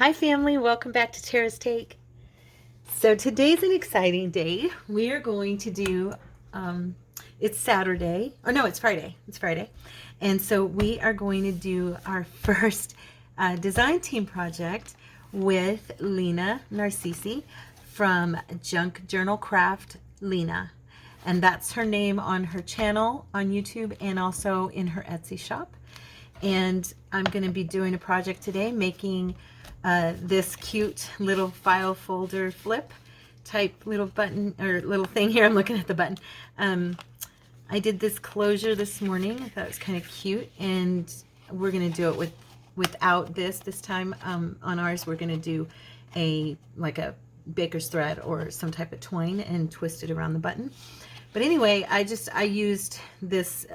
Hi family, welcome back to Tara's Take. So today's an exciting day. We are going to do, it's Saturday, or no, it's Friday. It's Friday. And so we are going to do our first design team project with Lina Narcisi from Junk Journal Craft Lina. And that's her name on her channel on YouTube and also in her Etsy shop. And I'm going to be doing a project today making this cute little file folder flip type little button or little thing here. I'm looking at the button. I did this closure this morning. I thought it was kind of cute, and we're going to do it without this time. On ours we're going to do like a baker's thread or some type of twine and twist it around the button. But anyway, I used this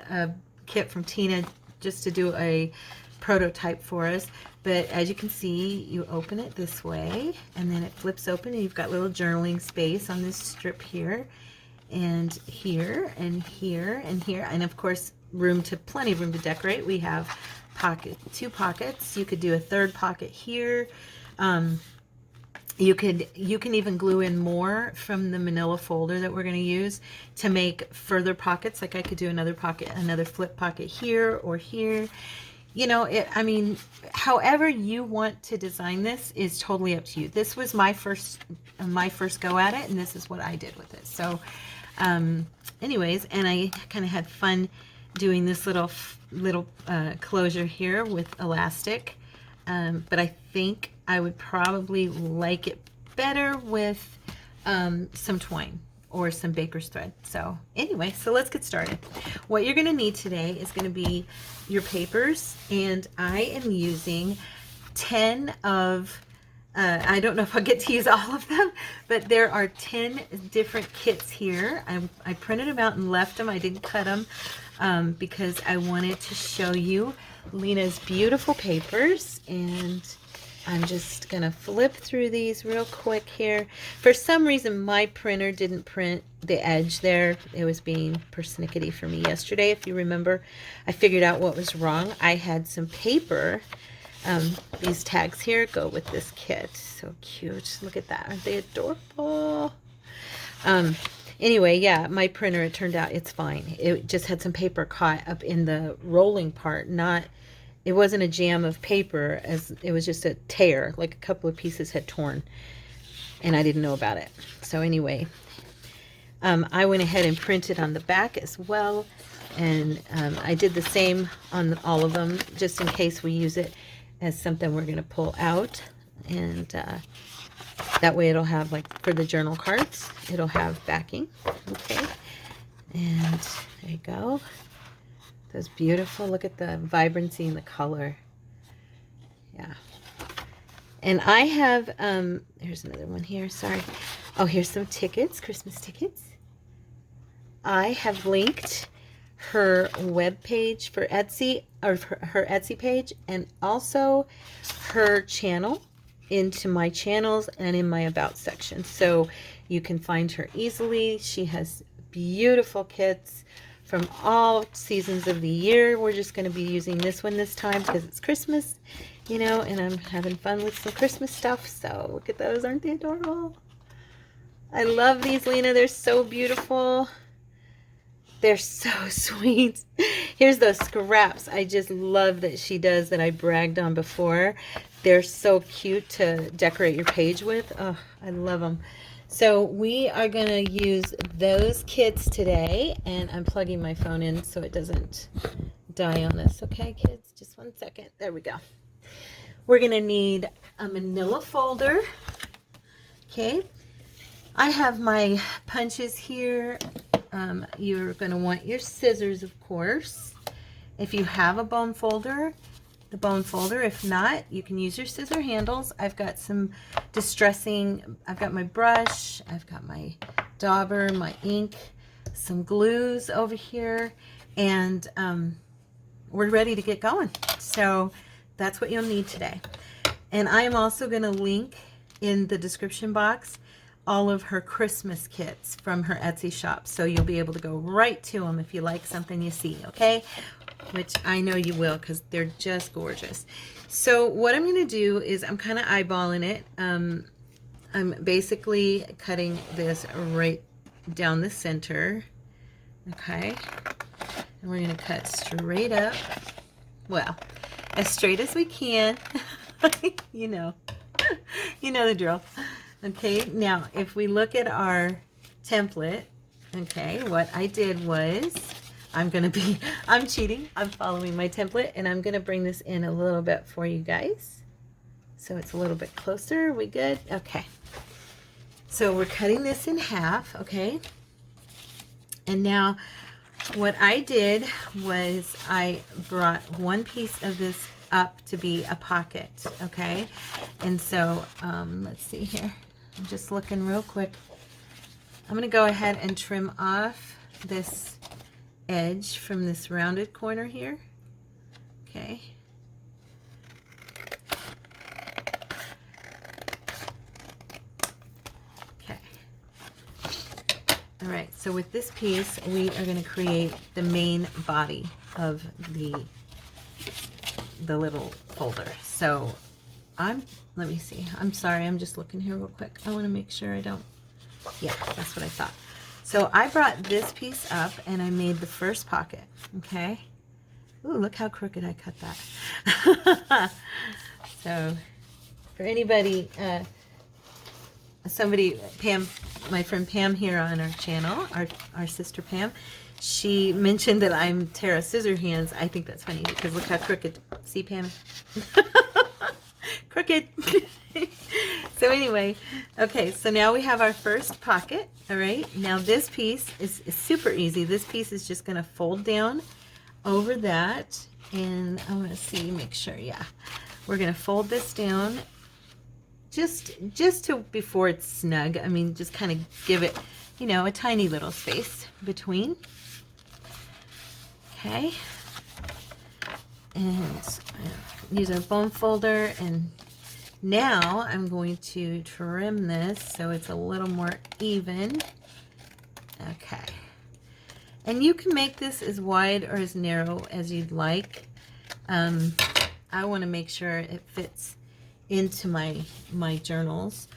kit from Tina just to do a prototype for us. But as you can see, you open it this way and then it flips open and you've got little journaling space on this strip here and here and here and here, and of course plenty of room to decorate. We have two pockets. You could do a third pocket here. You can even glue in more from the manila folder that we're going to use to make further pockets. Like I could do another pocket, another flip pocket here or here. You know, I mean, however you want to design this is totally up to you. This was my first go at it, and this is what I did with it. So, anyways, and I kind of had fun doing this little closure here with elastic. But I think I would probably like it better with some twine or some baker's thread. So anyway, so let's get started. What you're going to need today is going to be your papers, and I am using 10 of, I don't know if I'll get to use all of them, but there are 10 different kits here. I printed them out and left them. I didn't cut them because I wanted to show you Lina's beautiful papers, and I'm just gonna flip through these real quick here. For some reason my printer didn't print the edge there. It was being persnickety for me yesterday. If you remember, I figured out what was wrong. I had some paper. These tags here go with this kit. So cute. Look at that. Aren't they adorable? Anyway, yeah, my printer, it turned out it's fine. It just had some paper caught up in the rolling part. It wasn't a jam of paper, as it was just a tear, like a couple of pieces had torn, and I didn't know about it. So anyway, I went ahead and printed on the back as well, and I did the same on all of them, just in case we use it as something we're going to pull out, and that way it'll have, like for the journal cards, it'll have backing. Okay, and there you go. That's beautiful. Look at the vibrancy and the color. Yeah. And I have, here's another one here. Sorry. Oh, here's some tickets, Christmas tickets. I have linked her web page for Etsy, or her Etsy page, and also her channel into my channels and in my about section. So you can find her easily. She has beautiful kits from all seasons of the year. We're just going to be using this one this time because it's Christmas, you know, and I'm having fun with some Christmas stuff. So look at those. Aren't they adorable? I love these, Lina. They're so beautiful. They're so sweet. Here's those scraps I just love that she does that I bragged on before. They're so cute to decorate your page with. Oh, I love them. So we are going to use those kits today, and I'm plugging my phone in so it doesn't die on us. Okay, kids, just one second. There we go. We're going to need a manila folder. Okay, I have my punches here. You're going to want your scissors, of course. If you have a bone folder, the bone folder. If not, you can use your scissor handles. I've got some distressing, I've got my brush, I've got my dauber, my ink, some glues over here, and we're ready to get going. So that's what you'll need today. And I am also going to link in the description box all of her Christmas kits from her Etsy shop, so you'll be able to go right to them if you like something you see. Okay, which I know you will because they're just gorgeous. So what I'm going to do is I'm kind of eyeballing it. I'm basically cutting this right down the center. Okay. And we're going to cut straight up. Well, as straight as we can. You know. You know the drill. Okay. Now, if we look at our template, okay, what I did was I'm cheating. I'm following my template, and I'm going to bring this in a little bit for you guys. So it's a little bit closer. We good? Okay. So we're cutting this in half, okay? And now what I did was I brought one piece of this up to be a pocket, okay? And so let's see here. I'm just looking real quick. I'm going to go ahead and trim off this edge from this rounded corner here. Okay. Okay. All right, so with this piece, we are going to create the main body of the little folder. So let me see. I'm sorry, I'm just looking here real quick. I want to make sure I don't, yeah, that's what I thought. So I brought this piece up and I made the first pocket, okay? Ooh, look how crooked I cut that. So for anybody, Pam, my friend Pam here on our channel, our sister Pam, she mentioned that I'm Tara Scissorhands. I think that's funny because look how crooked. See, Pam? Crooked. So anyway, okay, so now we have our first pocket. All right, now this piece is super easy. This piece is just going to fold down over that, and I want to see, make sure, yeah, we're going to fold this down just to before it's snug. I mean, just kind of give it, you know, a tiny little space between. Okay, and use our bone folder, and now I'm going to trim this so it's a little more even. Okay, and you can make this as wide or as narrow as you'd like. I want to make sure it fits into my journals.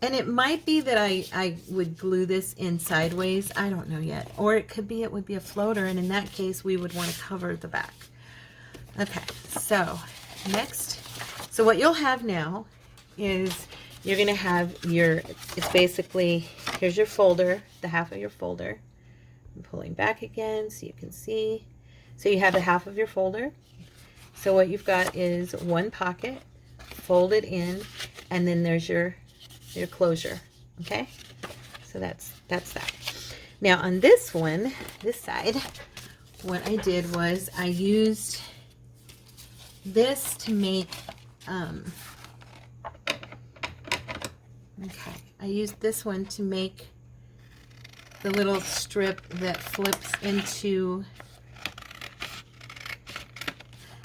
And it might be that I would glue this in sideways. I don't know yet. Or it could be it would be a floater, and in that case we would want to cover the back. Okay, so next, so what you'll have now is you're going to have it's basically, here's your folder, the half of your folder. I'm pulling back again so you can see. So you have the half of your folder. So what you've got is one pocket folded in, and then there's your closure. Okay, so that's that. Now on this one, this side, what I did was I used this to make okay, I used this one to make the little strip that flips into.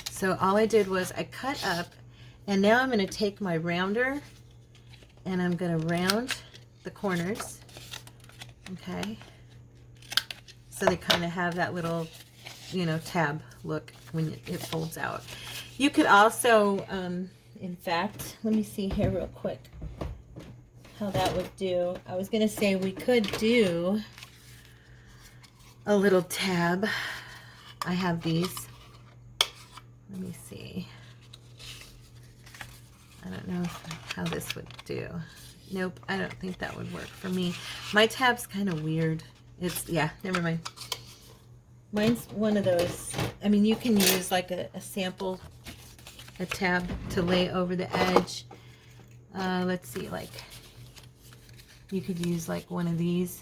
So all I did was I cut up, and now I'm going to take my rounder and I'm going to round the corners, okay, so they kind of have that little, you know, tab look when it folds out. You could also, in fact, let me see here real quick how that would do. I was going to say we could do a little tab. I have these. Let me see. I don't know how this would do. Nope, I don't think that would work for me. My tab's kind of weird. It's, yeah, never mind. Mine's one of those, I mean, you can use like a sample, a tab to lay over the edge. Let's see, like, you could use like one of these.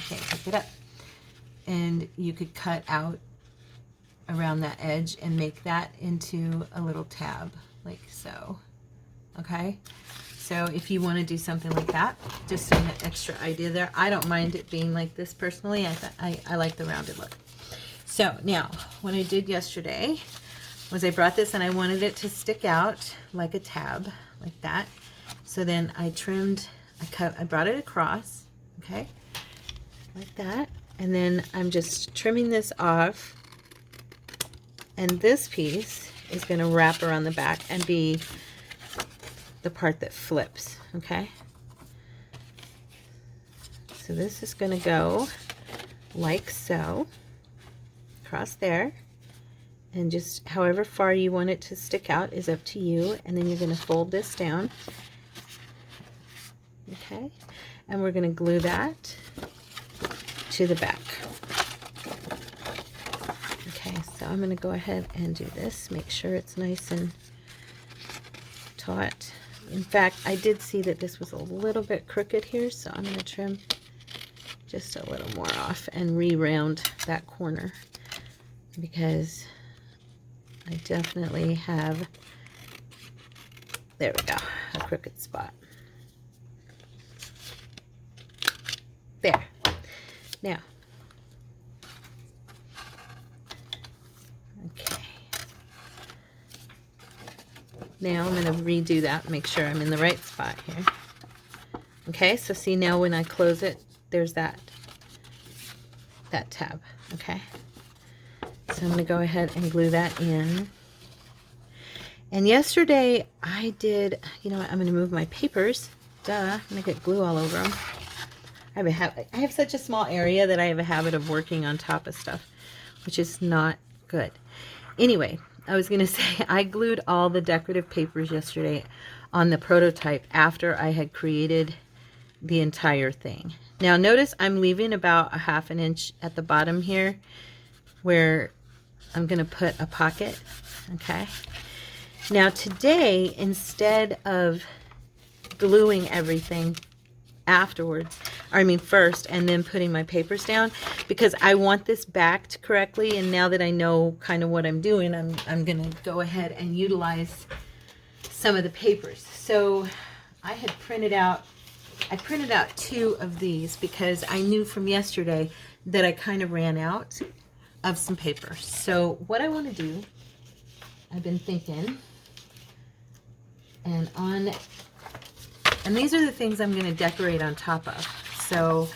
Okay, pick it up. And you could cut out around that edge and make that into a little tab, like so. Okay, so if you want to do something like that, just an extra idea there. I don't mind it being like this personally. I like the rounded look. So now what I did yesterday was I brought this and I wanted it to stick out like a tab, like that. So then I trimmed, I brought it across, okay, like that. And then I'm just trimming this off And this piece is going to wrap around the back and be the part that flips, okay? So this is going to go like so, across there, and just however far you want it to stick out is up to you. And then you're going to fold this down, okay? And we're going to glue that to the back. Okay, so I'm going to go ahead and do this, make sure it's nice and taut. In fact, I did see that this was a little bit crooked here, so I'm going to trim just a little more off and re-round that corner, because I definitely have, there we go, a crooked spot. There. Now, okay. Now I'm going to redo that, make sure I'm in the right spot here. Okay, so see now when I close it, there's that tab, okay? So I'm going to go ahead and glue that in. And yesterday I did, you know what, I'm going to move my papers. Duh, I'm going to get glue all over them. I have such a small area that I have a habit of working on top of stuff, which is not good. Anyway, I was going to say I glued all the decorative papers yesterday on the prototype after I had created the entire thing. Now notice I'm leaving about a ½ inch at the bottom here where I'm going to put a pocket, okay? Now today, instead of gluing everything afterwards, I mean first, and then putting my papers down, because I want this backed correctly, and now that I know kind of what I'm doing, I'm going to go ahead and utilize some of the papers. So I had printed out, I printed out 2 of these because I knew from yesterday that I kind of ran out of some paper. So what I want to do, I've been thinking, and these are the things I'm going to decorate on top of. So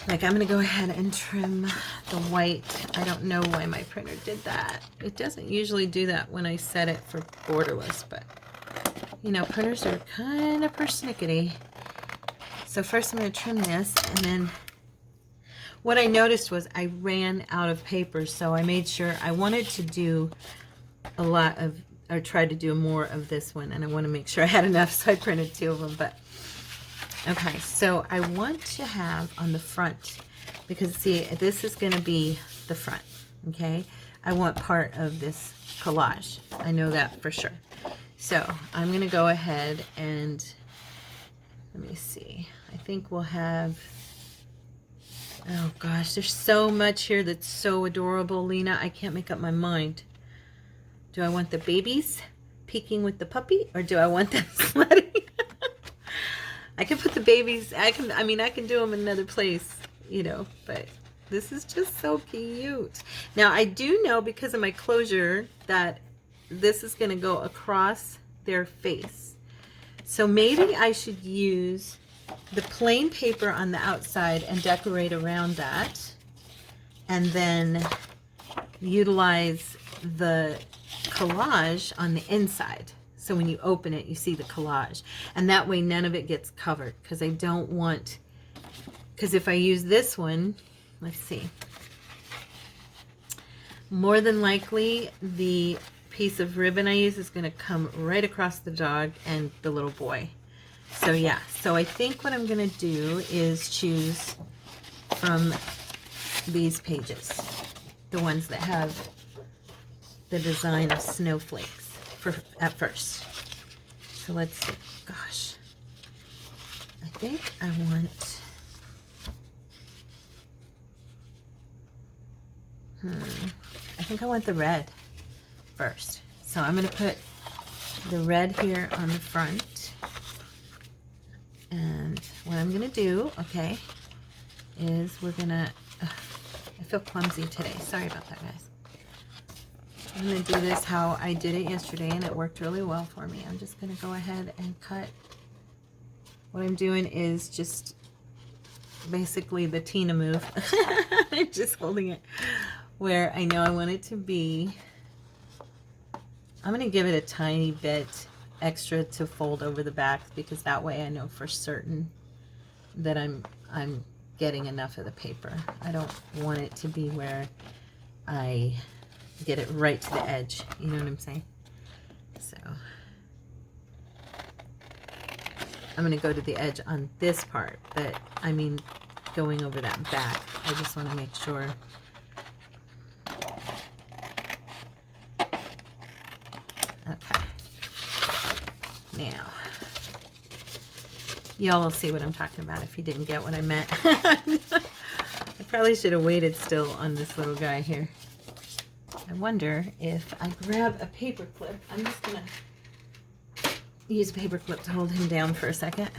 like I'm going to go ahead and trim the white. I don't know why my printer did that. It doesn't usually do that when I set it for borderless, but you know, printers are kind of persnickety. So first I'm going to trim this, and then what I noticed was I ran out of paper, so I made sure I wanted to do a lot of, or try to do more of this one, and I want to make sure I had enough, so I printed 2 of them. But okay, so I want to have on the front, because see, this is going to be the front, okay? I want part of this collage. I know that for sure. So I'm going to go ahead and, let me see, I think we'll have, oh gosh, there's so much here that's so adorable, Lina. I can't make up my mind. Do I want the babies peeking with the puppy, or do I want them sledding? I can put the babies, I can do them in another place, you know, but this is just so cute. Now I do know, because of my closure, that this is going to go across their face. So maybe I should use the plain paper on the outside and decorate around that, and then utilize the collage on the inside. So when you open it, you see the collage, and that way none of it gets covered, because I don't want, because if I use this one, let's see, more than likely the piece of ribbon I use is going to come right across the dog and the little boy. So yeah, so I think what I'm going to do is choose from these pages, the ones that have the design of snowflakes at first. So let's see. Gosh, I think I want, I think I want the red first. So I'm going to put the red here on the front. And what I'm going to do, okay, is we're going to, I feel clumsy today. Sorry about that, guys. I'm going to do this how I did it yesterday, and it worked really well for me. I'm just going to go ahead and cut. What I'm doing is just basically the Tina move. I'm just holding it where I know I want it to be. I'm going to give it a tiny bit extra to fold over the back, because that way I know for certain that I'm getting enough of the paper. I don't want it to be where I get it right to the edge. You know what I'm saying? So I'm going to go to the edge on this part, but I mean going over that back. I just want to make sure. Okay. Now, y'all will see what I'm talking about if you didn't get what I meant. I probably should have waited still on this little guy here. I wonder if I grab a paper clip. I'm just going to use a paper clip to hold him down for a second.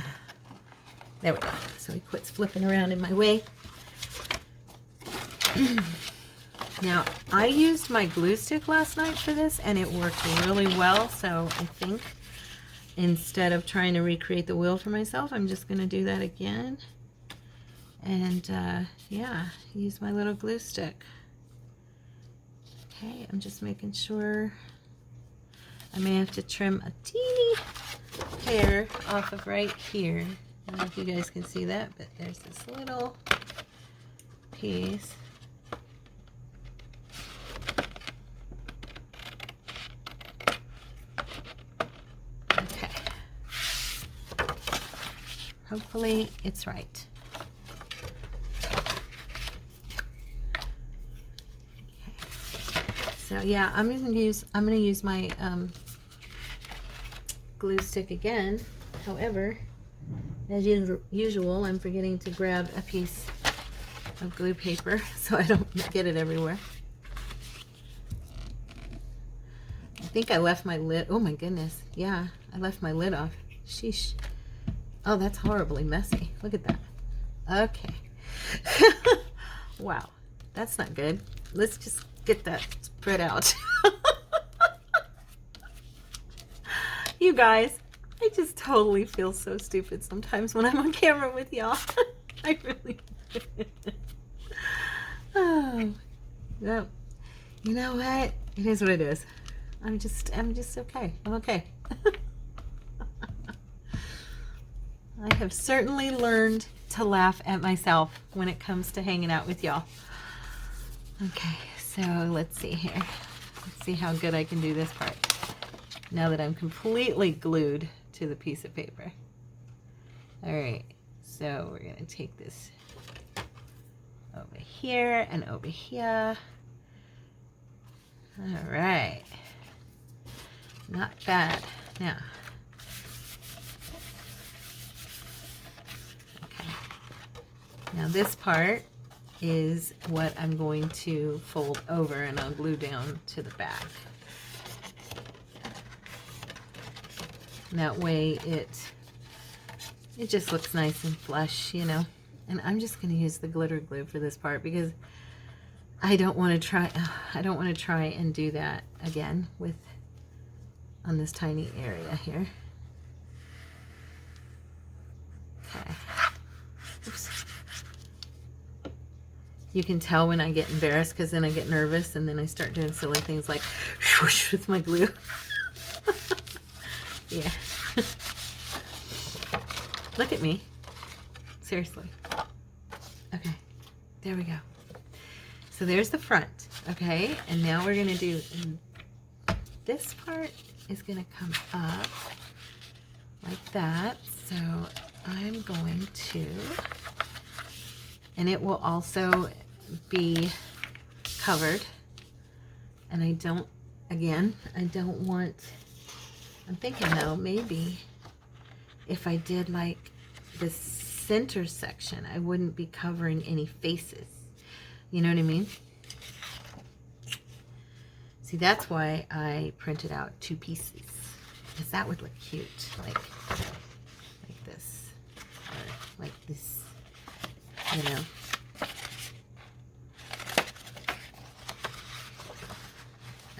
There we go. So he quits flipping around in my way. Now, I used my glue stick last night for this, and it worked really well. So I think instead of trying to recreate the wheel for myself, I'm just going to do that again. And yeah, use my little glue stick. Okay, I'm just making sure. I may have to trim a teeny hair off of right here. I don't know if you guys can see that, but there's this little piece. Okay. Hopefully it's right. So yeah, I'm gonna use my glue stick again. However, as usual, I'm forgetting to grab a piece of glue paper so I don't get it everywhere. I think I left my lid. Oh my goodness. Yeah, I left my lid off. Sheesh. Oh, that's horribly messy. Look at that. Okay. Wow, that's not good. Let's just get that spread out. You guys, I just totally feel so stupid sometimes when I'm on camera with y'all. I really do. Oh, no. You know what? It is what it is. I'm just okay. I'm okay. I have certainly learned to laugh at myself when it comes to hanging out with y'all. Okay, so let's see here. Let's see how good I can do this part now that I'm completely glued to the piece of paper. All right, so we're gonna take this over here and over here. All right, not bad. Now, okay, now this part is what I'm going to fold over, and I'll glue down to the back. And that way it just looks nice and flush, you know. And I'm just going to use the glitter glue for this part because I don't want to try and do that again on this tiny area here. Okay. Oops. You can tell when I get embarrassed because then I get nervous and then I start doing silly things like whoosh with my glue. Yeah. Look at me. Seriously. Okay. There we go. So there's the front. Okay. And now we're going to do this part is going to come up like that. So I'm going to, and it will also be covered. And I don't want, I'm thinking though, maybe if I did like the center section, I wouldn't be covering any faces. You know what I mean? See, that's why I printed out 2 pieces, because that would look cute, like this, or like this, you know.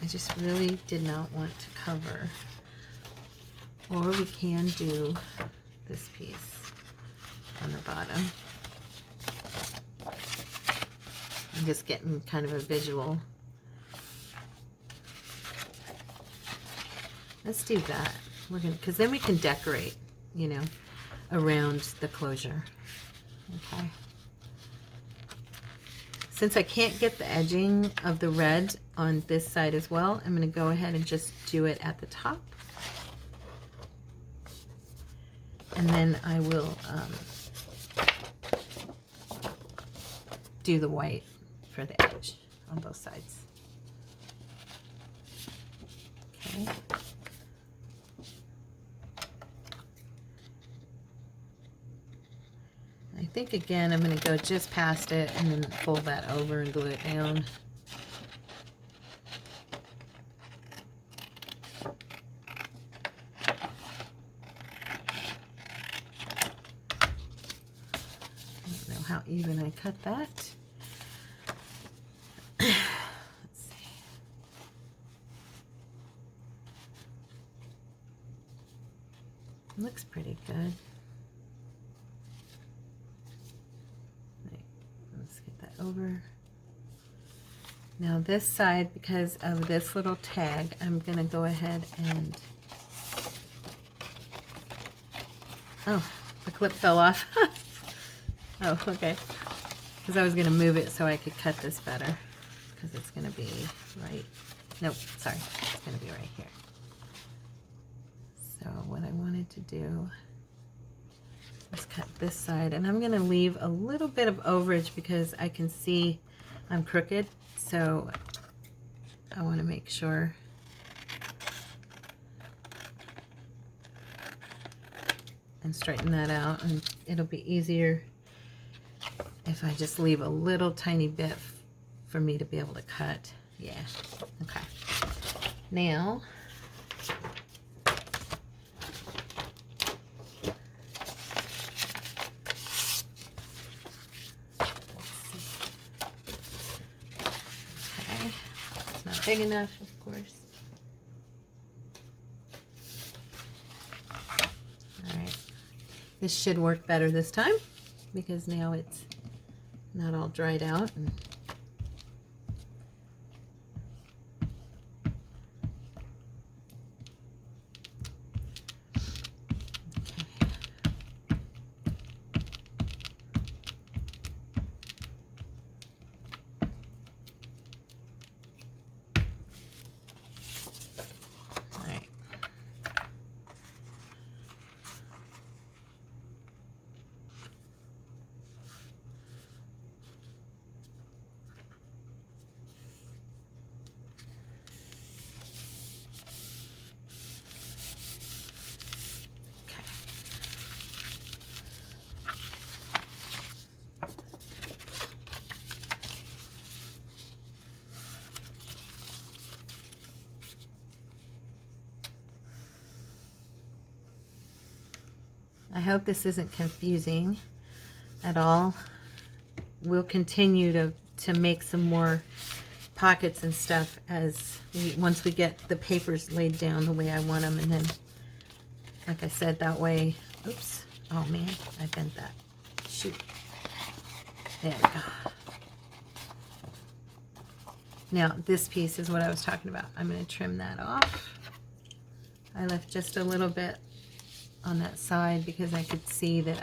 I just really did not want to cover. Or we can do this piece on the bottom. I'm just getting kind of a visual. Let's do that. We're gonna, because then we can decorate, you know, around the closure. Okay. Since I can't get the edging of the red on this side as well, I'm going to go ahead and just do it at the top. And then I will do the white for the edge on both sides. Okay. I think again I'm going to go just past it and then fold that over and glue it down. I don't know how even I cut that. Let's see. Looks pretty good. Over. Now this side, because of this little tag, I'm going to go ahead and, oh, the clip fell off. Oh, okay. Because I was going to move it so I could cut this better, because it's going to be right, nope, sorry, it's going to be right here. So what I wanted to do, let's cut this side, and I'm going to leave a little bit of overage because I can see I'm crooked, so I want to make sure and straighten that out, and it'll be easier if I just leave a little tiny bit for me to be able to cut. Yeah, okay. Now big enough, of course. All right, this should work better this time because now it's not all dried out. And I hope this isn't confusing at all. We'll continue to make some more pockets and stuff as once we get the papers laid down the way I want them, and then, like I said, that way, oops, oh man, I bent that. Shoot. There we go. Now, this piece is what I was talking about. I'm going to trim that off. I left just a little bit on that side because I could see that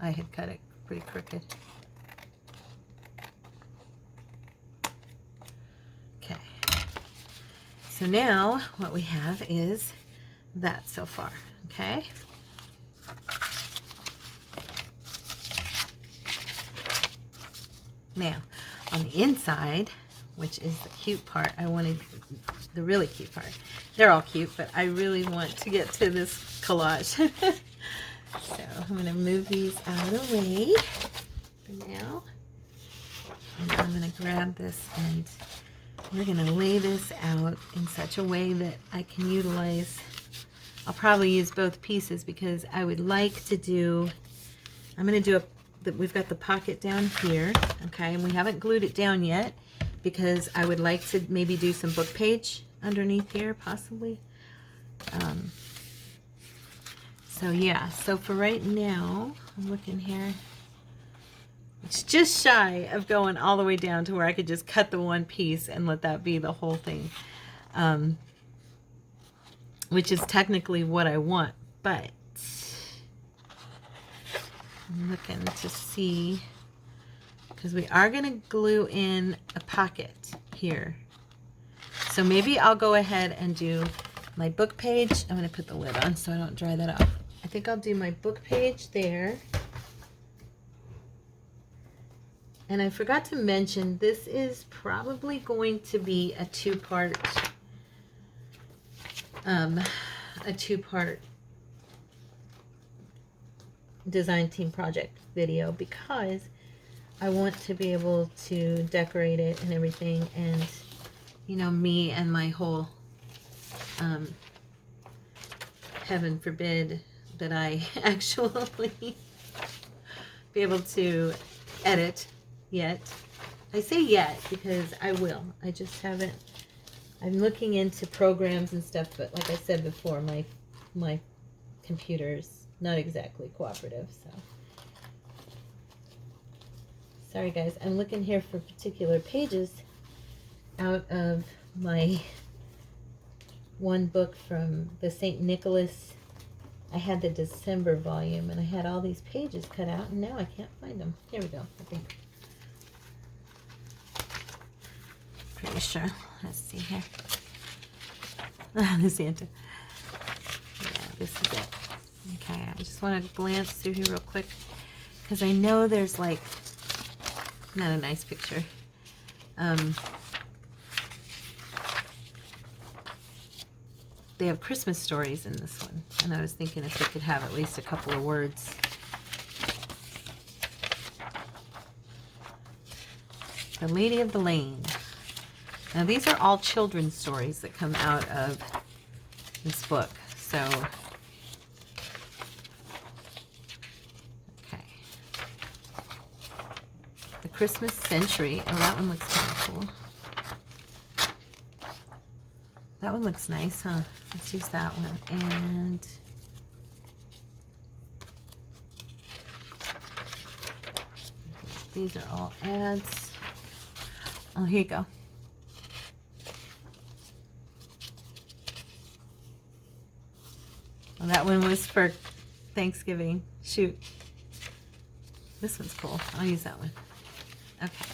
I had cut it pretty crooked. Okay. So now what we have is that so far, okay? Now, on the inside, which is the cute part, I wanted the really cute part. They're all cute, but I really want to get to this collage. So I'm going to move these out of the way for now. And I'm going to grab this and we're going to lay this out in such a way that I can utilize, I'll probably use both pieces because I would like to do, I'm going to do we've got the pocket down here, okay, and we haven't glued it down yet because I would like to maybe do some book page underneath here, possibly. So yeah, so for right now, I'm looking here. The It's just shy of going all the way down to where I could just cut the one piece and let that be the whole thing. Which is technically what I want, but I'm looking to see, because we are going to glue in a pocket here. So maybe I'll go ahead and do my book page. I'm going to put the lid on so I don't dry that off. I think I'll do my book page there. And I forgot to mention, this is probably going to be a two-part design team project video, because I want to be able to decorate it and everything, and you know, me and my whole heaven forbid that I actually be able to edit yet. I say yet because I will. I just haven't. I'm looking into programs and stuff, but like I said before, my computer's not exactly cooperative, so. Sorry guys, I'm looking here for particular pages out of my one book from the St. Nicholas. I had the December volume and I had all these pages cut out, and now I can't find them. Here we go, I think. Pretty sure. Let's see here. The Santa. Yeah, this is it. Okay, I just want to glance through here real quick, because I know there's like, not a nice picture. They have Christmas stories in this one, and I was thinking if they could have at least a couple of words. The Lady of the Lane. Now these are all children's stories that come out of this book, so okay. The Christmas Century. Oh, that one looks kind of cool. That one looks nice, huh? Let's use that one. And these are all ads. Oh, here you go. Well, that one was for Thanksgiving. Shoot. This one's cool. I'll use that one. Okay.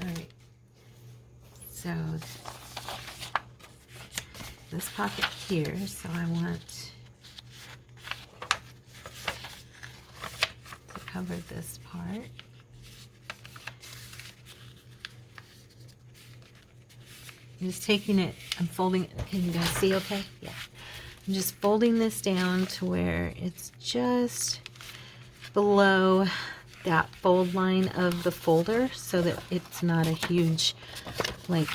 All right. So this pocket here, so I want to cover this part. I'm just taking it, I'm folding it. Can you guys see okay? Yeah. I'm just folding this down to where it's just below that fold line of the folder, so that it's not a huge, like,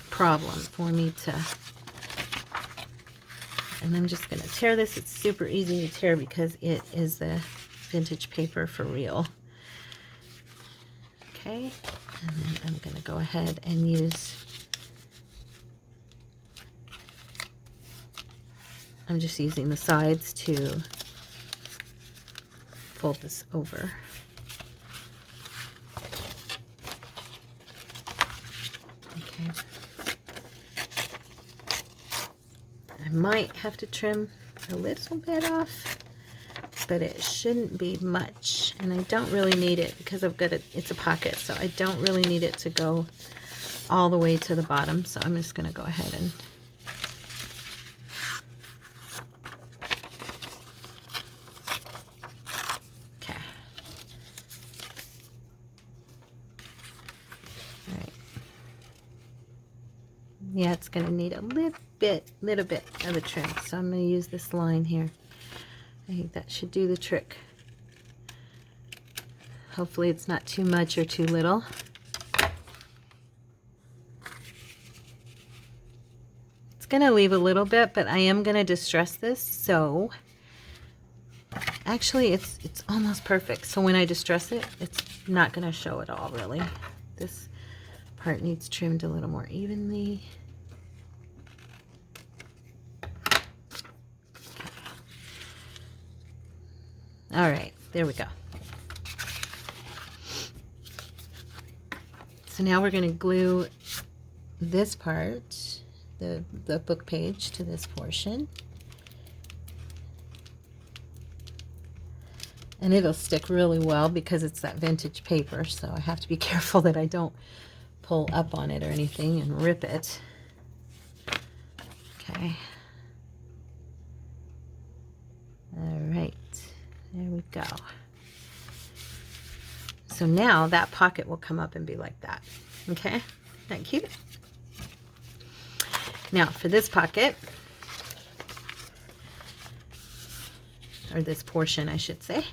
problem for me to. And I'm just going to tear this. It's super easy to tear because it is the vintage paper for real. Okay. And then I'm going to go ahead and use, I'm just using the sides to fold this over. Okay. I might have to trim a little bit off, but it shouldn't be much, and I don't really need it because I've got it, it's a pocket, so I don't really need it to go all the way to the bottom, so I'm just going to go ahead and okay. All right. Yeah, it's going to need a little bit of a trim, so I'm going to use this line here. I think that should do the trick. Hopefully it's not too much or too little. It's going to leave a little bit, but I am going to distress this, so actually it's almost perfect. So when I distress it, it's not going to show at all, really. This part needs trimmed a little more evenly. All right, there we go. So now we're going to glue this part, the book page, to this portion. And it'll stick really well because it's that vintage paper, so I have to be careful that I don't pull up on it or anything and rip it. Okay. All right, there we go. So now that pocket will come up and be like that. Okay, isn't that cute? Now for this pocket, or this portion I should say,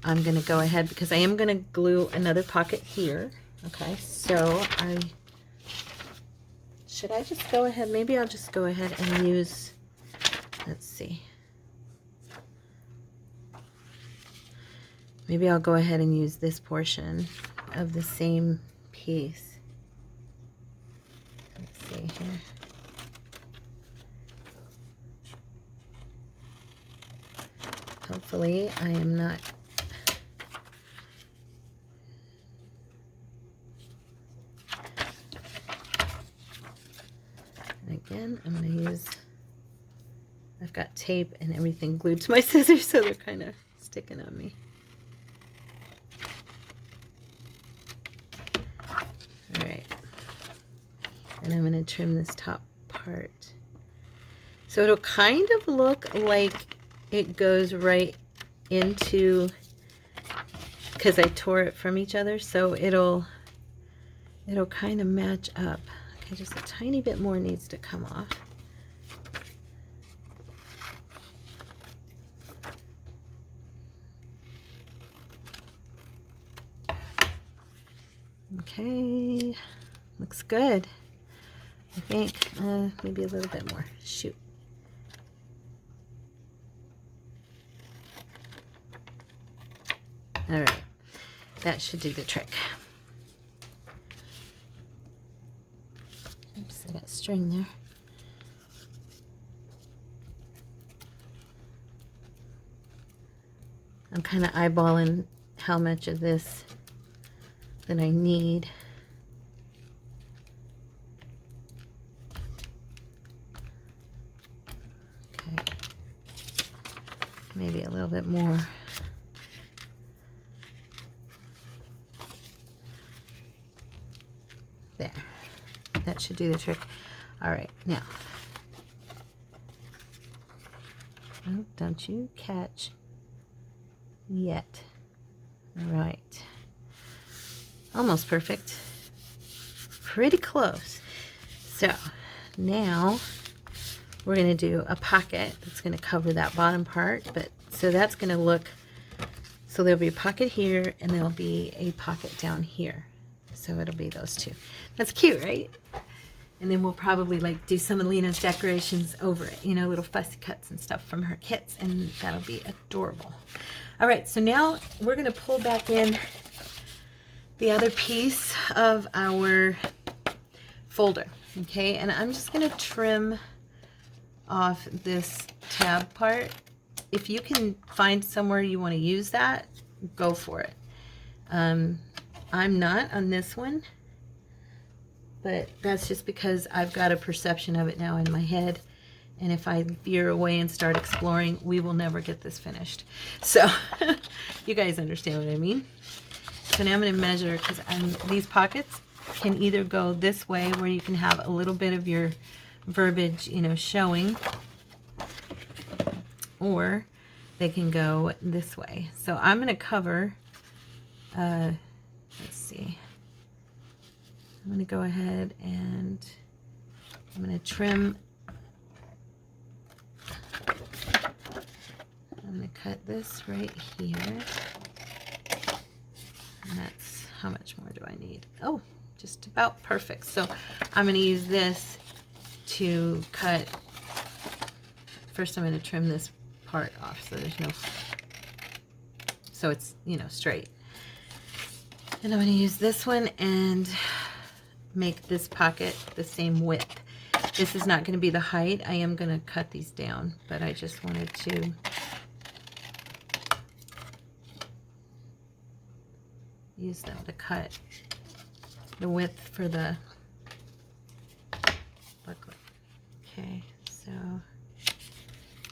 I'm going to go ahead because I am going to glue another pocket here. Okay, so should I just go ahead? Maybe I'll just go ahead and use, let's see. Maybe I'll go ahead and use this portion of the same piece. Let's see here. Hopefully I am not again. I'm going to use, I've got tape and everything glued to my scissors, so they're kind of sticking on me. Alright, and I'm going to trim this top part. So it'll kind of look like it goes right into, because I tore it from each other, so it'll kind of match up. Okay, just a tiny bit more needs to come off. Okay, looks good. I think maybe a little bit more. Shoot. All right, that should do the trick. Oops, I got string there. I'm kind of eyeballing how much of this that I need. Okay, maybe a little bit more. There, that should do the trick. All right, now, oh, don't you catch yet. All right, almost perfect, pretty close. So now we're going to do a pocket that's going to cover that bottom part, but so that's going to look, so there'll be a pocket here and there'll be a pocket down here. So it'll be those two. That's cute, right? And then we'll probably like do some of Lina's decorations over it, you know, little fussy cuts and stuff from her kits, and that'll be adorable. All right, so now we're going to pull back in the other piece of our folder, okay? And I'm just going to trim off this tab part. If you can find somewhere you want to use that, go for it. I'm not on this one, but that's just because I've got a perception of it now in my head, and if I veer away and start exploring, we will never get this finished. So you guys understand what I mean. So now I'm going to measure, because these pockets can either go this way where you can have a little bit of your verbiage, you know, showing, or they can go this way. So I'm going to cover, let's see, I'm going to go ahead and I'm going to trim. I'm going to cut this right here. And that's, how much more do I need? Oh, just about perfect. So I'm going to use this to cut. First I'm going to trim this part off so there's no, so it's, you know, straight. And I'm going to use this one and make this pocket the same width. This is not going to be the height. I am going to cut these down, but I just wanted to use them to cut the width for the booklet. Okay, so,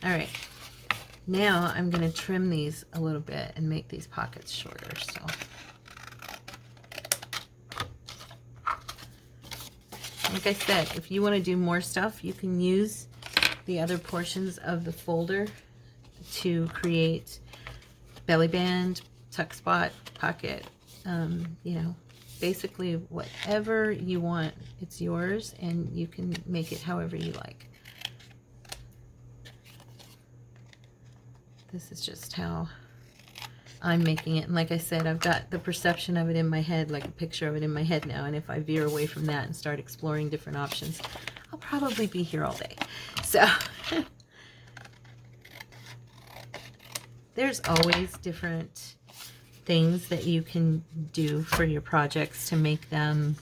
all right. Now I'm going to trim these a little bit and make these pockets shorter. So, like I said, if you want to do more stuff, you can use the other portions of the folder to create belly band, tuck spot, pocket, you know, basically whatever you want, it's yours, and you can make it however you like. This is just how I'm making it. And like I said, I've got the perception of it in my head, like a picture of it in my head now. And if I veer away from that and start exploring different options, I'll probably be here all day. So there's always different things that you can do for your projects to make them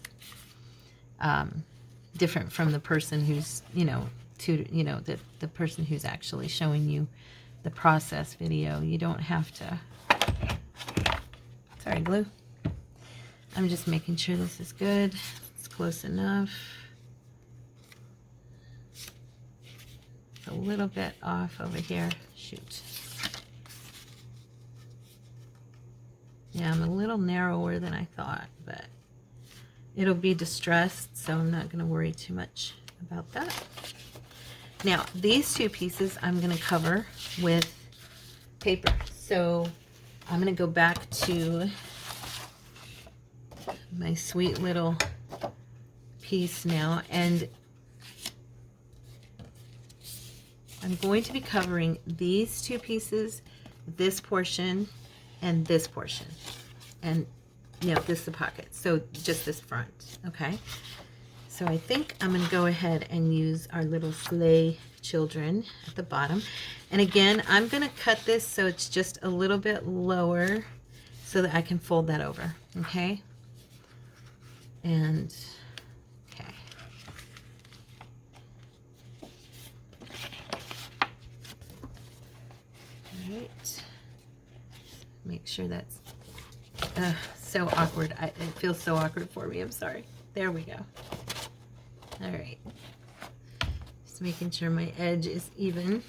different from the person who's, you know, the person who's actually showing you the process video. You don't have to, sorry, glue. I'm just making sure this is good. It's close enough. It's a little bit off over here. Shoot. Yeah, I'm a little narrower than I thought, but it'll be distressed, so I'm not going to worry too much about that. Now, these two pieces I'm going to cover with paper. So I'm going to go back to my sweet little piece now, and I'm going to be covering these two pieces, this portion, and this portion. And, you know, this is the pocket. So just this front, okay? So I think I'm going to go ahead and use our little sleigh children at the bottom. And again, I'm going to cut this so it's just a little bit lower so that I can fold that over, okay? And, okay. All right. Make sure that's so awkward. It feels so awkward for me. I'm sorry. There we go. All right, just making sure my edge is even.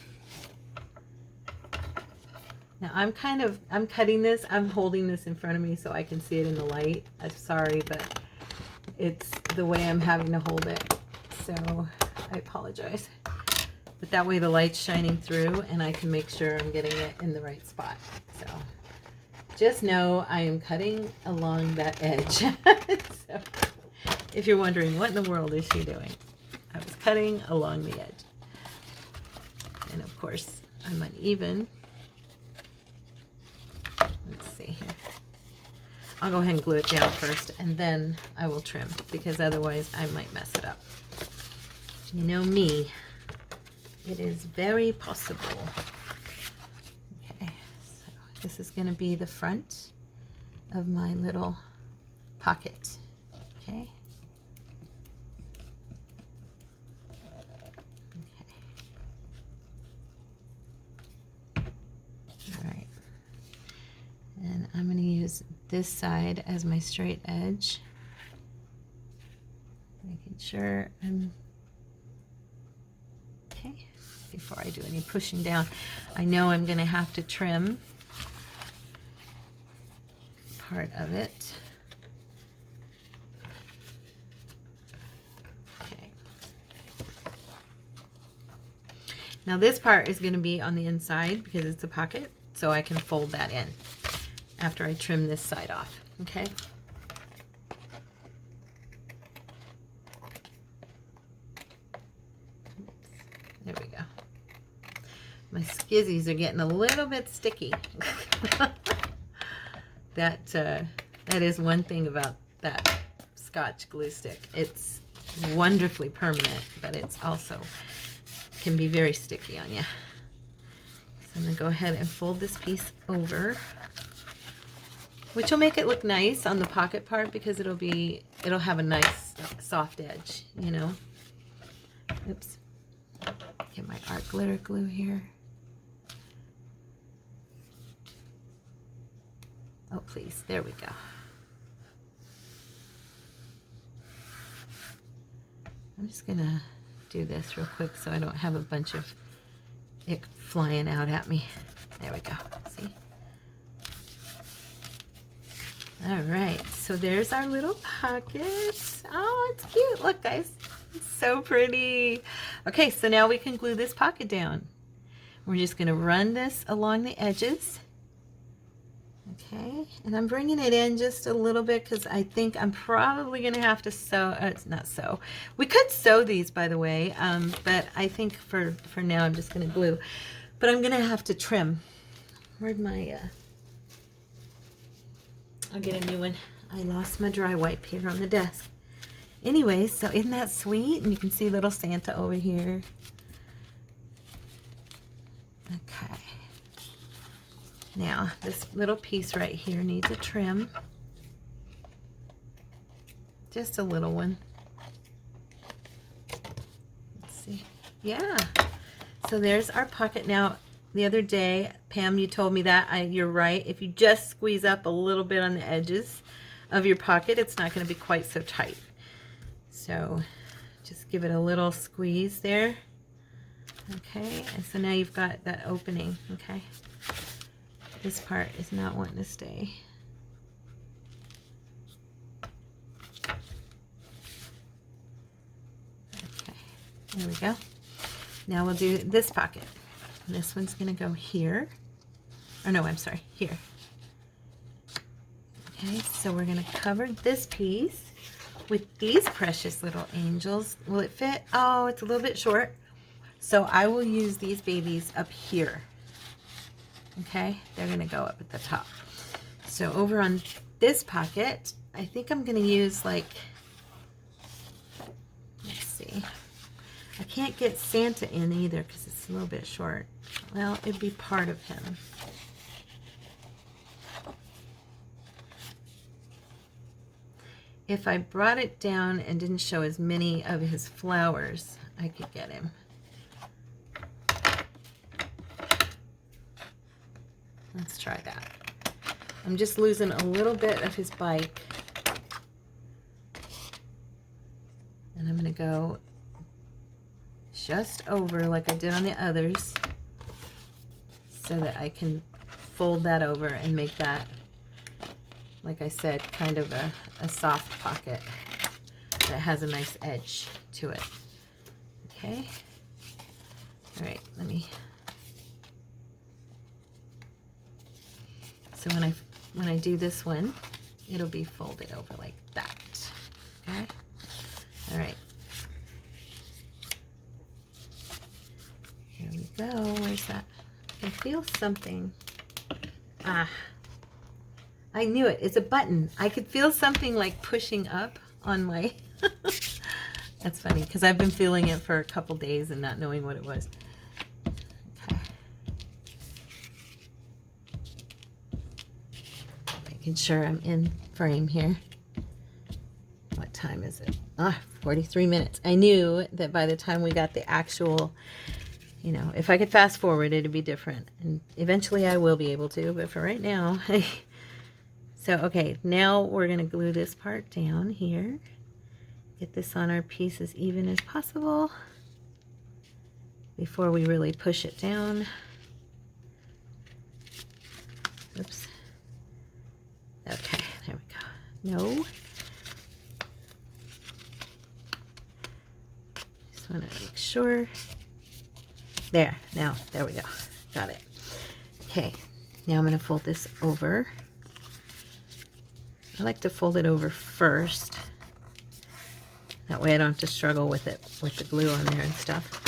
Now I'm cutting this, I'm holding this in front of me so I can see it in the light. I'm sorry, but it's the way I'm having to hold it, so I apologize. But that way the light's shining through and I can make sure I'm getting it in the right spot. So just know I am cutting along that edge. So, if you're wondering, what in the world is she doing? I was cutting along the edge. And of course, I'm uneven. Let's see here. I'll go ahead and glue it down first, and then I will trim, because otherwise I might mess it up. You know me. It is very possible. Okay, so this is going to be the front of my little pocket. Okay. I'm going to use this side as my straight edge, making sure I'm okay before I do any pushing down. I know I'm going to have to trim part of it. Okay. Now this part is going to be on the inside because it's a pocket, so I can fold that in after I trim this side off, okay? There we go. My skizzies are getting a little bit sticky. That is one thing about that Scotch glue stick. It's wonderfully permanent, but it's also can be very sticky on you. So I'm gonna go ahead and fold this piece over, which will make it look nice on the pocket part because it'll have a nice soft edge, you know. Oops. Get my art glitter glue here. Oh, please. There we go. I'm just gonna do this real quick so I don't have a bunch of it flying out at me. There we go, see? All right, so there's our little pocket. Oh, it's cute, look guys, it's so pretty. Okay, so now we can glue this pocket down. We're just gonna run this along the edges. Okay, and I'm bringing it in just a little bit because I think I'm probably gonna have to sew, it's not sew. We could sew these, by the way, but I think for now I'm just gonna glue. But I'm gonna have to trim. Where'd my, I'll get a new one. I lost my dry wipe here on the desk. Anyway, so isn't that sweet? And you can see little Santa over here. Okay. Now, this little piece right here needs a trim. Just a little one. Let's see. Yeah. So there's our pocket. Now, the other day, Pam, you told me that. You're right. If you just squeeze up a little bit on the edges of your pocket, it's not going to be quite so tight. So just give it a little squeeze there. Okay. And so now you've got that opening. Okay. This part is not wanting to stay. Okay, there we go. Now we'll do this pocket. This one's gonna go here. Oh no, I'm sorry, here. Okay, so we're gonna cover this piece with these precious little angels. Will it fit? Oh, it's a little bit short. So I will use these babies up here. Okay, they're gonna go up at the top. So over on this pocket, I think I'm gonna use like, let's see, I can't get Santa in either because it's a little bit short. Well, it'd be part of him. If I brought it down and didn't show as many of his flowers, I could get him. Let's try that. I'm just losing a little bit of his bike. And I'm going to go just over like I did on the others so that I can fold that over and make that, like I said, kind of a soft pocket that has a nice edge to it. Okay. All right, let me... So when I do this one, it'll be folded over like that. Okay? All right. Here we go. Where's that? I can feel something. Ah. I knew it. It's a button. I could feel something like pushing up on my... That's funny because I've been feeling it for a couple days and not knowing what it was. Making sure I'm in frame here. What time is it? 43 minutes. I knew that by the time we got the actual, you know, if I could fast forward, it'd be different. And eventually I will be able to, but for right now. So, okay, now we're going to glue this part down here. Get this on our piece as even as possible before we really push it down. Oops. Okay, there we go. No. Just want to make sure. There, now, there we go. Got it. Okay, now I'm going to fold this over. I like to fold it over first. That way I don't have to struggle with it, with the glue on there and stuff.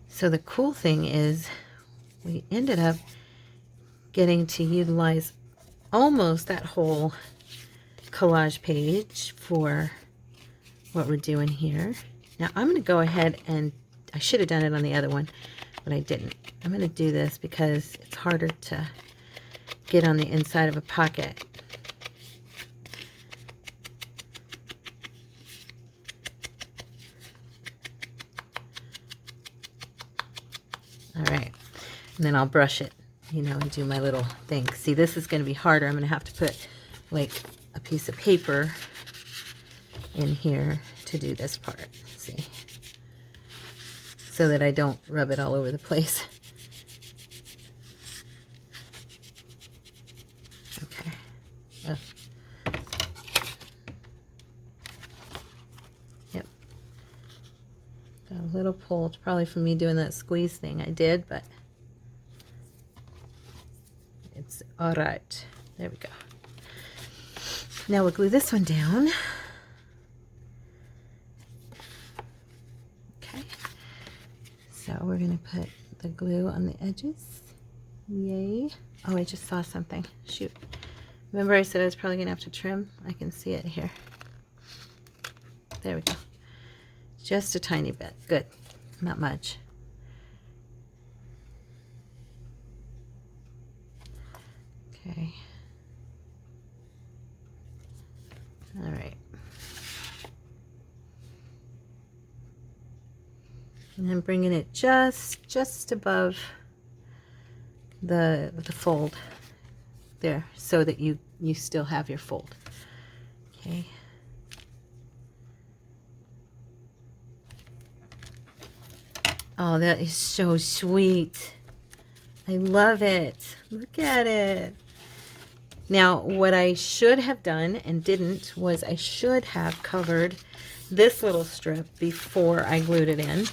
So the cool thing is we ended up getting to utilize almost that whole collage page for what we're doing here. Now I'm going to go ahead and, I should have done it on the other one, but I didn't. I'm going to do this because it's harder to get on the inside of a pocket. All right, And then I'll brush it, you know, and do my little thing. See, this is going to be harder. I'm going to have to put like a piece of paper in here to do this part. See? So that I don't rub it all over the place. Okay. Oh. Yep. Got a little pull. It's probably from me doing that squeeze thing I did, but it's all right. There we go. Now we'll glue this one down. Okay. So we're going to put the glue on the edges. Yay. Oh, I just saw something. Shoot. Remember I said I was probably going to have to trim? I can see it here. There we go. Just a tiny bit. Good. Not much. Okay. All right. And then bringing it just above the fold there, so that you still have your fold. Okay. Oh, that is so sweet. I love it. Look at it. Now, what I should have done and didn't was I should have covered this little strip before I glued it in.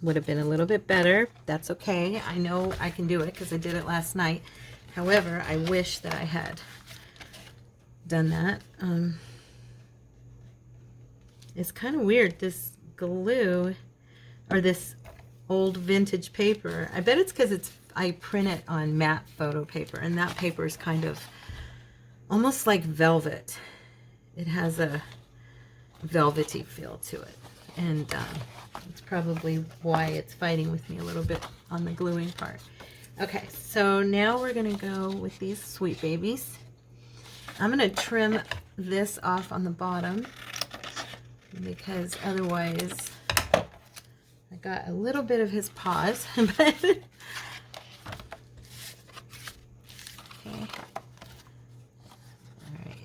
Would have been a little bit better. That's okay. I know I can do it because I did it last night. However, I wish that I had done that. It's kind of weird, this glue, or this old vintage paper. I bet it's because I print it on matte photo paper, and that paper is kind of almost like velvet. It has a velvety feel to it, and it's probably why it's fighting with me a little bit on the gluing part. Okay, so now we're going to go with these sweet babies. I'm going to trim this off on the bottom because otherwise I got a little bit of his paws. But okay. All right.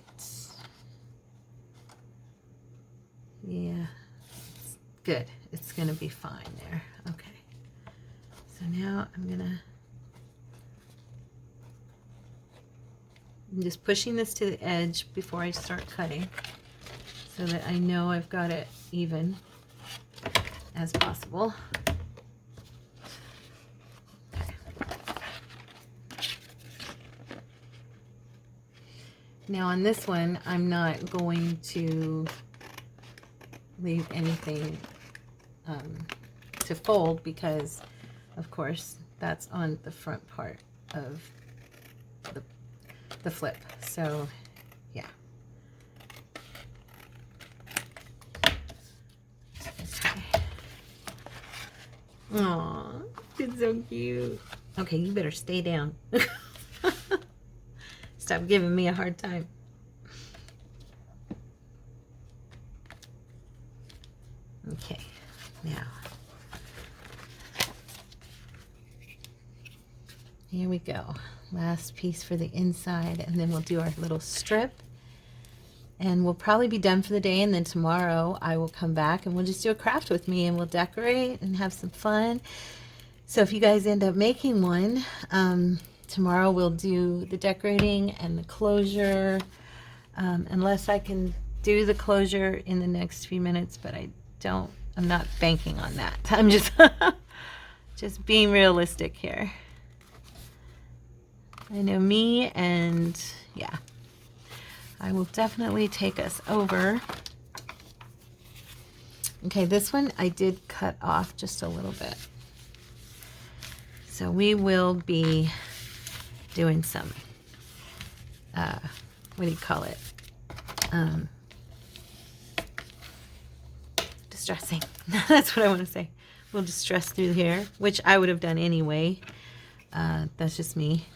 Yeah, it's good. It's going to be fine there. Okay. So now I'm just pushing this to the edge before I start cutting so that I know I've got it even as possible. Okay. Now on this one, I'm not going to leave anything to fold because, of course, that's on the front part of the flip. So, yeah. Okay. Aw, it's so cute. Okay, you better stay down. Stop giving me a hard time. Okay, now here we go. Last piece for the inside, and then we'll do our little strip, and we'll probably be done for the day. And then tomorrow I will come back and we'll just do a craft with me, and we'll decorate and have some fun. So if you guys end up making one, tomorrow we'll do the decorating and the closure, unless I can do the closure in the next few minutes, but I'm not banking on that. I'm just just being realistic here. I know me, and yeah, I will definitely take us over. Okay, this one I did cut off just a little bit. So we will be doing some, what do you call it? Distressing. That's what I want to say. We'll distress through here, which I would have done anyway. That's just me.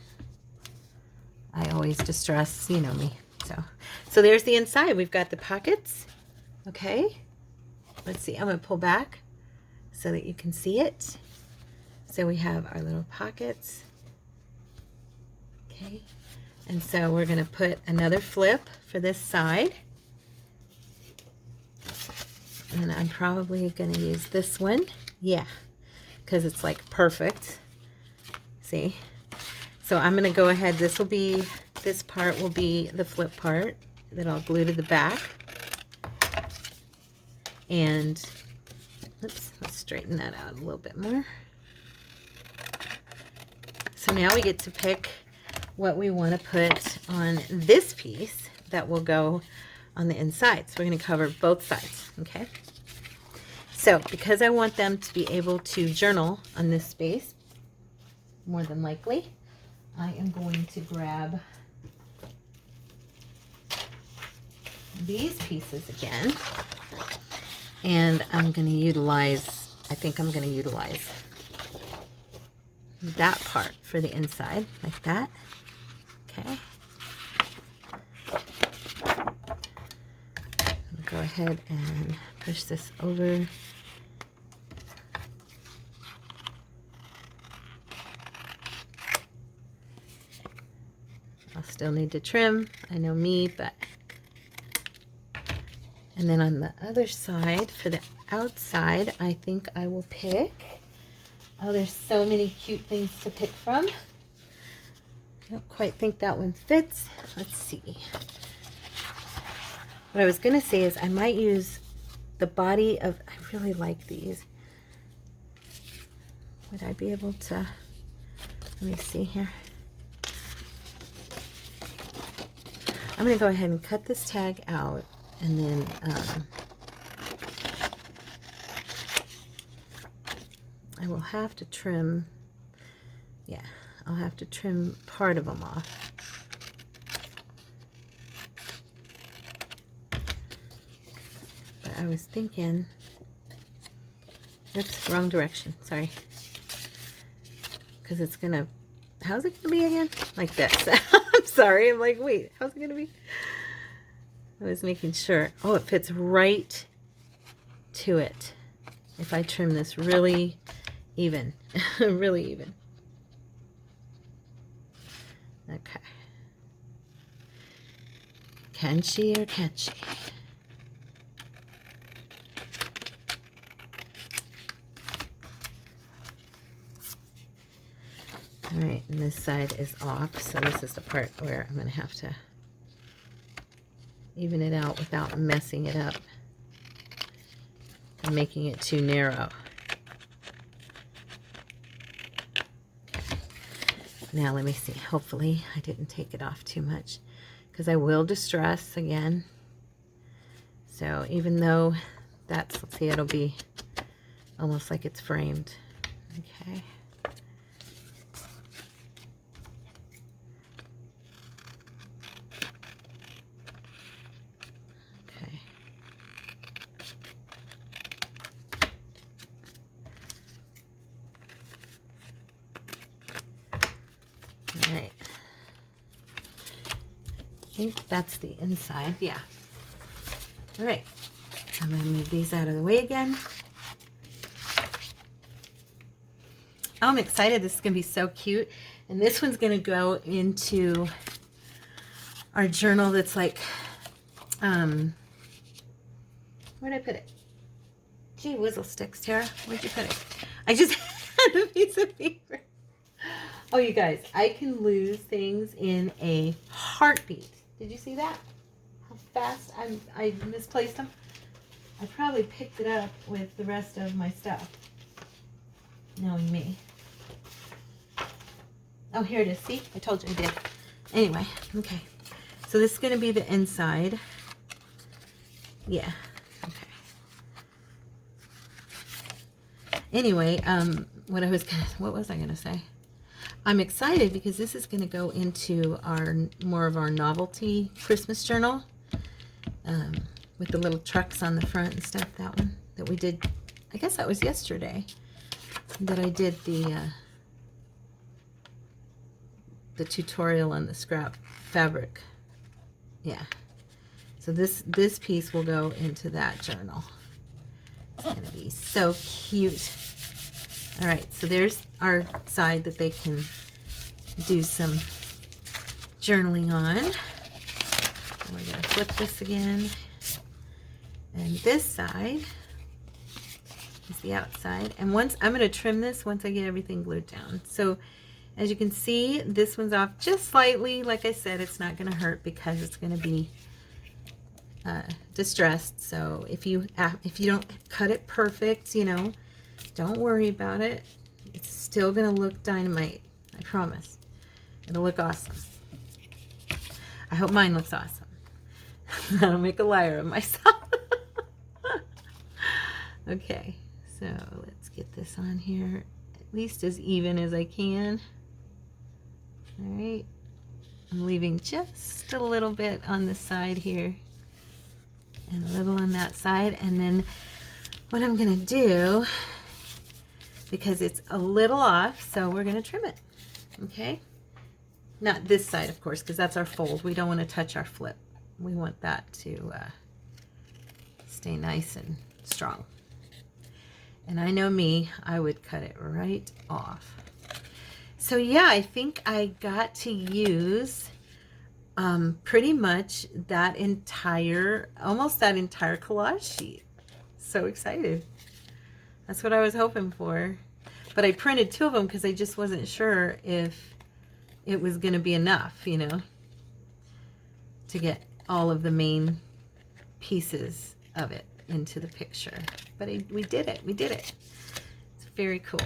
I always distress, you know me. So there's the inside. We've got the pockets. Okay. Let's see. I'm going to pull back so that you can see it. So we have our little pockets. Okay, and so we're going to put another flip for this side. And I'm probably going to use this one. Yeah, because it's like perfect. See? So I'm going to go ahead. This part will be the flip part that I'll glue to the back. And, oops, let's straighten that out a little bit more. So now we get to pick what we want to put on this piece that will go on the inside. So we're going to cover both sides, okay? So because I want them to be able to journal on this space, more than likely, I am going to grab these pieces again, and I'm going to utilize, I think I'm going to utilize that part for the inside, like that. Okay. I'll go ahead and push this over. I'll still need to trim, I know me, but... And then on the other side, for the outside, I think I will pick... Oh, there's so many cute things to pick from. I don't quite think that one fits. Let's see. What I was going to say is I might use the body of... I really like these. Would I be able to... Let me see here. I'm going to go ahead and cut this tag out, and then I will have to trim, yeah, I'll have to trim part of them off. But I was thinking, oops, wrong direction, sorry. Because it's going to, how's it going to be again? Like this. I'm sorry, I'm like, wait, how's it going to be? I was making sure. Oh, it fits right to it. If I trim this really even. Really even. Okay. Can she or can't she? Alright, and this side is off, so this is the part where I'm going to have to even it out without messing it up and making it too narrow. Okay. Now let me see. Hopefully I didn't take it off too much, because I will distress again. So even though that's, let's see, it'll be almost like it's framed. Okay. Alright, I think that's the inside, yeah. Alright, I'm going to move these out of the way again. Oh, I'm excited, this is going to be so cute. And this one's going to go into our journal that's like, where'd I put it? Gee, whizzle sticks, Tara, where'd you put it? I just had a piece of paper. Oh, you guys, I can lose things in a heartbeat. Did you see that? How fast I misplaced them? I probably picked it up with the rest of my stuff. Knowing me. Oh, here it is. See? I told you I did. Anyway, okay. So this is going to be the inside. Yeah. Okay. Anyway, what was I going to say? I'm excited because this is going to go into our more of our novelty Christmas journal, with the little trucks on the front and stuff. That one that we did, I guess that was yesterday that I did the tutorial on the scrap fabric. Yeah. So this piece will go into that journal. It's going to be so cute. All right, so there's our side that they can do some journaling on. And we're going to flip this again. And this side is the outside. And once I'm going to trim this once I get everything glued down. So as you can see, this one's off just slightly. Like I said, it's not going to hurt because it's going to be distressed. So if you don't cut it perfect, you know, don't worry about it. It's still going to look dynamite. I promise. It'll look awesome. I hope mine looks awesome. I don't make a liar of myself. Okay, so let's get this on here at least as even as I can. All right, I'm leaving just a little bit on the side here and a little on that side. And then what I'm gonna do, because it's a little off, so we're gonna trim it, okay? Not this side, of course, because that's our fold. We don't want to touch our flip. We want that to stay nice and strong. And I know me, I would cut it right off. So yeah, I think I got to use pretty much that entire, almost that entire collage sheet. So excited. That's what I was hoping for. But I printed 2 of them because I just wasn't sure if it was going to be enough, you know, to get all of the main pieces of it into the picture. But we did it. We did it. It's very cool.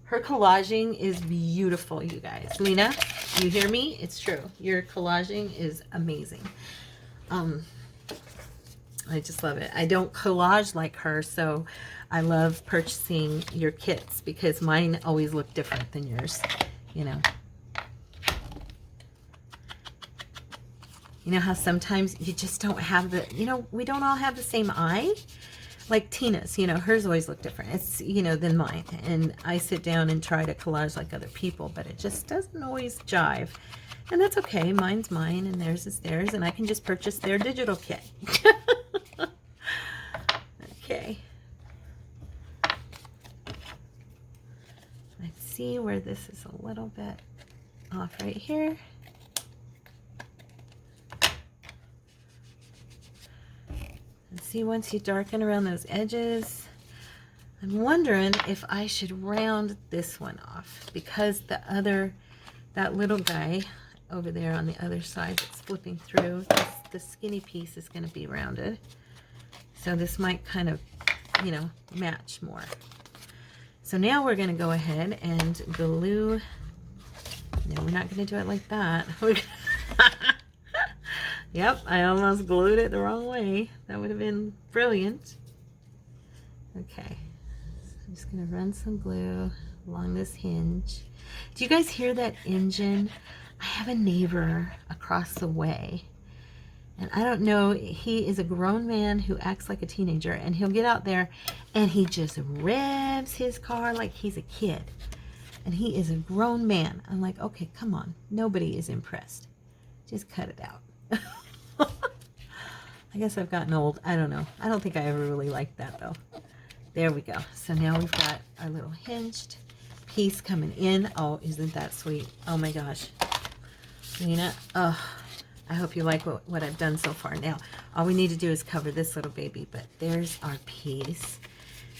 Her collaging is beautiful, you guys. Lina, you hear me? It's true. Your collaging is amazing. I just love it. I don't collage like her, so I love purchasing your kits because mine always look different than yours, you know. You know how sometimes you just don't have the, you know, we don't all have the same eye. Like Tina's, you know, hers always look different. It's, you know, than mine. And I sit down and try to collage like other people, but it just doesn't always jive. And that's okay. Mine's mine and theirs is theirs. And I can just purchase their digital kit. Okay. Let's see where this is a little bit off right here. And see, once you darken around those edges, I'm wondering if I should round this one off because the other, that little guy over there on the other side that's flipping through, the skinny piece is going to be rounded. So this might kind of, you know, match more. So now we're going to go ahead and glue. No, we're not going to do it like that. Yep, I almost glued it the wrong way. That would have been brilliant. Okay, so I'm just going to run some glue along this hinge. Do you guys hear that engine? I have a neighbor across the way. And I don't know, he is a grown man who acts like a teenager. And he'll get out there and he just revs his car like he's a kid. And he is a grown man. I'm like, okay, come on. Nobody is impressed. Just cut it out. I guess I've gotten old. I don't know. I don't think I ever really liked that though. There we go. So now we've got our little hinged piece coming in. Oh, isn't that sweet? Oh my gosh. Lina, oh, I hope you like what I've done so far. Now, all we need to do is cover this little baby, but there's our piece.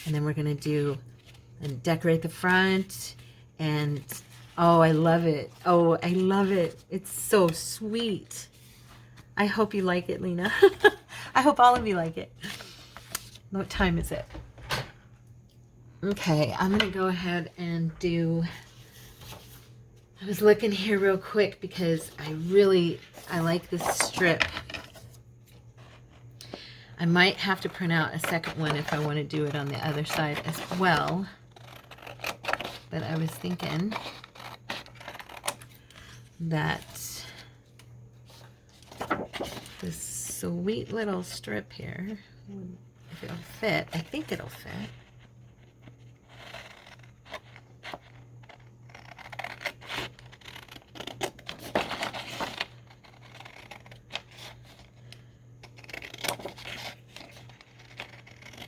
And then we're going to do and decorate the front. And oh, I love it. Oh, I love it. It's so sweet. I hope you like it, Lina. I hope all of you like it. What time is it? Okay, I'm going to go ahead and do... I was looking here real quick because I like this strip. I might have to print out a second one if I want to do it on the other side as well. But I was thinking that this sweet little strip here, if it'll fit, I think it'll fit.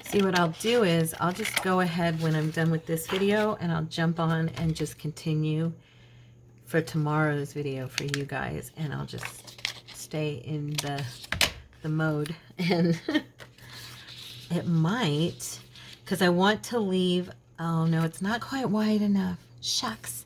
See, what I'll do is I'll just go ahead when I'm done with this video and I'll jump on and just continue for tomorrow's video for you guys, and I'll just stay in the mode. And it might, because I want to leave, oh no, it's not quite wide enough. Shucks.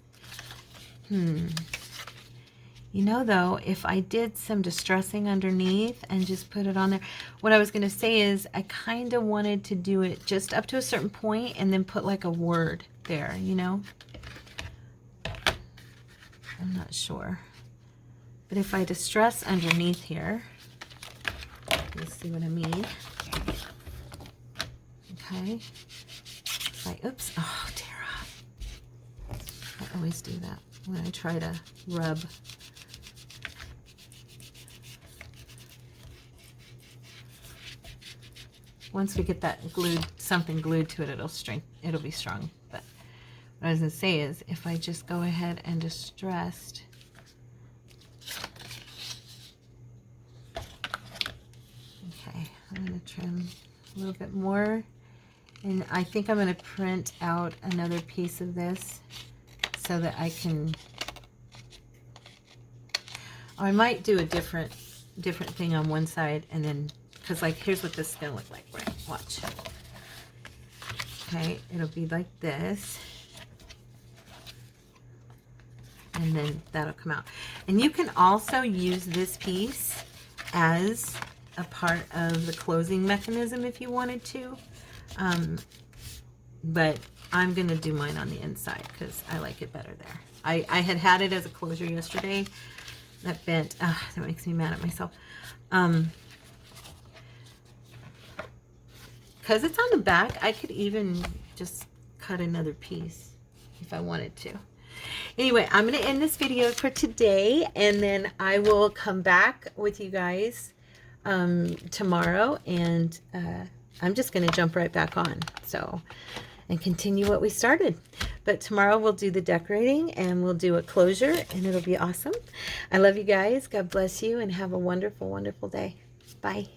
You know, though, if I did some distressing underneath and just put it on there, what I was going to say is I kind of wanted to do it just up to a certain point and then put like a word there, you know? I'm not sure. But if I distress underneath here, you'll see what I mean. Okay. Oops. Oh, Tara. I always do that when I try to rub. Once we get that something glued to it, it'll be strong. But what I was going to say is, if I just go ahead and distressed, okay, I'm going to trim a little bit more, and I think I'm going to print out another piece of this so that I can, or I might do a different thing on one side, and then, because like here's what this is going to look like, right? Watch. Okay, it'll be like this, and then that'll come out. And you can also use this piece as a part of the closing mechanism if you wanted to, but I'm going to do mine on the inside because I like it better there. I had it as a closure yesterday. That bent. That makes me mad at myself. Because it's on the back, I could even just cut another piece if I wanted to. Anyway, I'm going to end this video for today, and then I will come back with you guys tomorrow, and I'm just going to jump right back on and continue what we started. But tomorrow we'll do the decorating, and we'll do a closure, and it'll be awesome. I love you guys. God bless you, and have a wonderful, wonderful day. Bye.